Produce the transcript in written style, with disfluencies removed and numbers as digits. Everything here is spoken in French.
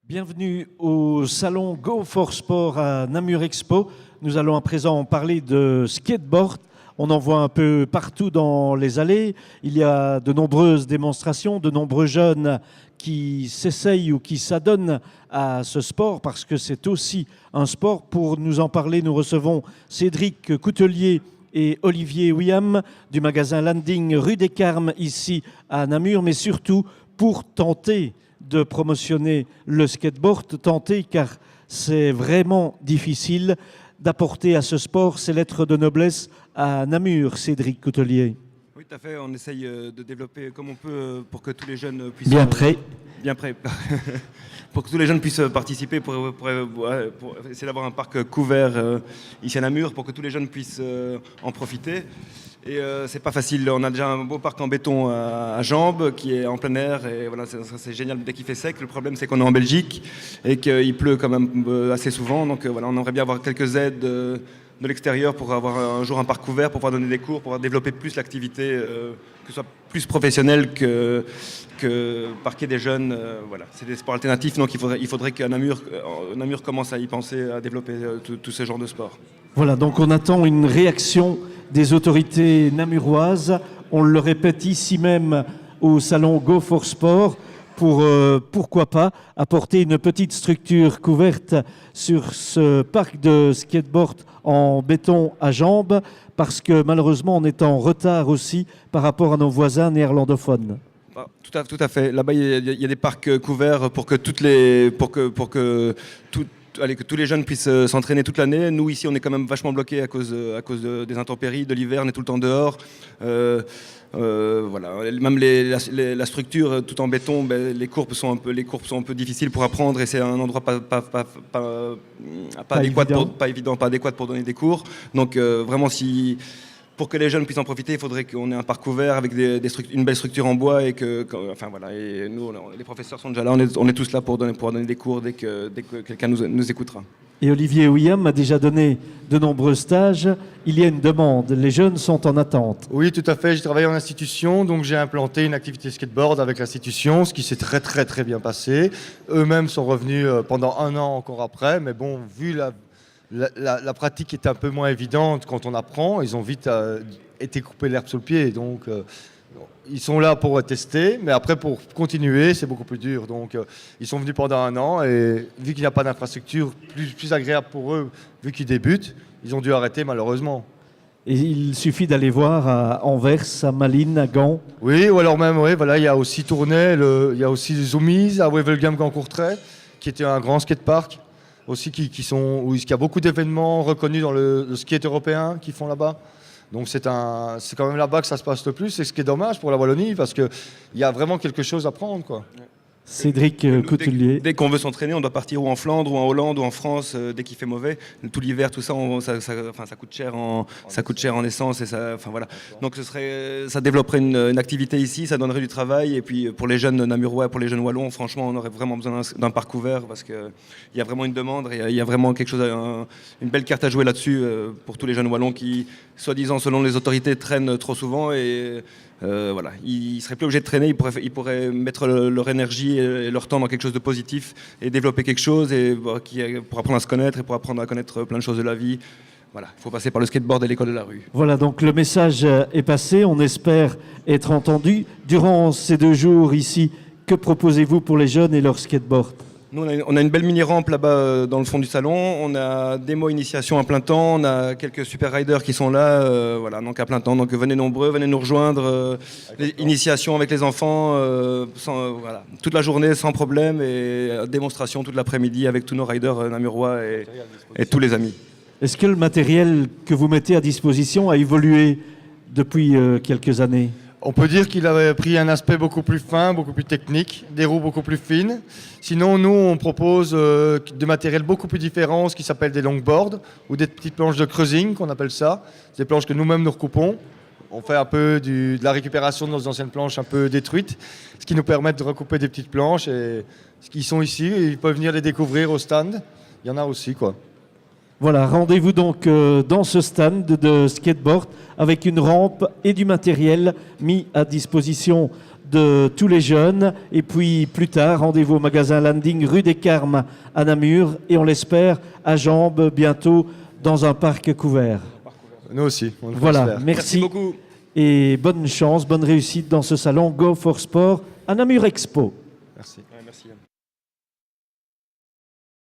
Bienvenue au salon Go for Sport à Namur Expo. Nous allons à présent parler de skateboard. On en voit un peu partout dans les allées. Il y a de nombreuses démonstrations, de nombreux jeunes qui s'essayent ou qui s'adonnent à ce sport parce que c'est aussi un sport. Pour nous en parler, nous recevons Cédric Coutelier et Olivier William du magasin Landing rue des Carmes ici à Namur, mais surtout pour tenter de promotionner le skateboard, car c'est vraiment difficile d'apporter à ce sport ses lettres de noblesse à Namur, Cédric Coutelier. Oui, tout à fait. On essaye de développer comme on peut pour que tous les jeunes puissent... Bien prêt. Bien prêt. Pour que tous les jeunes puissent participer, pour essayer d'avoir un parc couvert ici à Namur, pour que tous les jeunes puissent en profiter. Et c'est pas facile. On a déjà un beau parc en béton à Jambes qui est en plein air. Et voilà, c'est génial dès qu'il fait sec. Le problème, c'est qu'on est en Belgique et qu'il pleut quand même assez souvent. Donc voilà, on aimerait bien avoir quelques aides de l'extérieur pour avoir un jour un parc couvert, pour pouvoir donner des cours, pour pouvoir développer plus l'activité, que ce soit plus professionnel que parquer des jeunes. Voilà, c'est des sports alternatifs. Donc il faudrait qu'à Namur commence à y penser, à développer tout ce genre de sport. Voilà, donc on attend une réaction des autorités namuroises. On le répète ici même au salon Go for Sport pour, pourquoi pas, apporter une petite structure couverte sur ce parc de skateboard en béton à Jambes, parce que malheureusement on est en retard aussi par rapport à nos voisins néerlandophones. Tout à fait. Là-bas, il y a des parcs couverts pour que tous les jeunes puissent s'entraîner toute l'année. Nous, ici, on est quand même vachement bloqués à cause des intempéries, de l'hiver, on est tout le temps dehors. Voilà. Même la structure, tout en béton, les courbes sont un peu difficiles pour apprendre et c'est un endroit pas adéquat pour donner des cours. Donc, vraiment, pour que les jeunes puissent en profiter, il faudrait qu'on ait un parc couvert avec une belle structure en bois et enfin voilà. Et nous, les professeurs sont déjà là. On est tous là pour donner des cours dès que quelqu'un nous écoutera. Et Olivier William a déjà donné de nombreux stages. Il y a une demande. Les jeunes sont en attente. Oui, tout à fait. J'ai travaillé en institution, donc j'ai implanté une activité skateboard avec l'institution, ce qui s'est très très très bien passé. Eux-mêmes sont revenus pendant un an encore après, mais bon, vu la pratique est un peu moins évidente quand on apprend. Ils ont vite été coupés l'herbe sous le pied. Donc, ils sont là pour tester, mais après, pour continuer, c'est beaucoup plus dur. Donc, ils sont venus pendant un an et vu qu'il n'y a pas d'infrastructure plus agréable pour eux, vu qu'ils débutent, ils ont dû arrêter malheureusement. Et il suffit d'aller voir à Anvers, à Malines, à Gand. Oui, ou alors même, oui, voilà, il y a aussi Tournai, il y a aussi Zoomies à Wevelgem, Gancourtrai, qui était un grand skatepark. Aussi où il y a beaucoup d'événements reconnus dans le skate européen qui font là-bas. Donc c'est quand même là-bas que ça se passe le plus. C'est ce qui est dommage pour la Wallonie parce qu'il y a vraiment quelque chose à prendre, quoi. Cédric Coutelier. Dès qu'on veut s'entraîner, on doit partir ou en Flandre, ou en Hollande, ou en France, dès qu'il fait mauvais. Tout l'hiver, tout ça, ça coûte cher en essence. Et enfin, voilà. Donc ça développerait une activité ici, ça donnerait du travail. Et puis pour les jeunes namurois, pour les jeunes wallons, franchement, on aurait vraiment besoin d'un parc couvert parce qu'il y a vraiment une demande. Il y a vraiment quelque chose, une belle carte à jouer là-dessus pour tous les jeunes wallons qui, soi-disant, selon les autorités, traînent trop souvent. Et voilà, ils seraient plus obligés de traîner, ils pourraient mettre leur énergie et leur temps dans quelque chose de positif et développer quelque chose pour apprendre à se connaître et pour apprendre à connaître plein de choses de la vie. Voilà, il faut passer par le skateboard et l'école de la rue. Voilà, donc le message est passé, on espère être entendu. Durant ces 2 jours ici, que proposez-vous pour les jeunes et leur skateboard ? Nous, on a une belle mini-rampe là-bas dans le fond du salon. On a démo initiation à plein temps. On a quelques super riders qui sont là, voilà, donc à plein temps. Donc venez nombreux, venez nous rejoindre. Initiation avec les enfants, voilà, toute la journée sans problème et démonstration toute l'après-midi avec tous nos riders namurois et tous les amis. Est-ce que le matériel que vous mettez à disposition a évolué depuis quelques années ? On peut dire qu'il avait pris un aspect beaucoup plus fin, beaucoup plus technique, des roues beaucoup plus fines. Sinon, nous, on propose des matériels beaucoup plus différents, ce qui s'appelle des longboards ou des petites planches de cruising, qu'on appelle ça. Des planches que nous-mêmes nous recoupons. On fait un peu de la récupération de nos anciennes planches un peu détruites, ce qui nous permet de recouper des petites planches. Et ils sont ici, et ils peuvent venir les découvrir au stand. Il y en a aussi, quoi. Voilà, rendez-vous donc dans ce stand de skateboard avec une rampe et du matériel mis à disposition de tous les jeunes. Et puis plus tard, rendez-vous au magasin Landing rue des Carmes à Namur et on l'espère à Jambes bientôt dans un parc couvert. Nous aussi. On le Voilà, espère. Merci merci beaucoup. et bonne chance, bonne réussite dans ce salon Go for Sport à Namur Expo. Merci. Ouais, merci.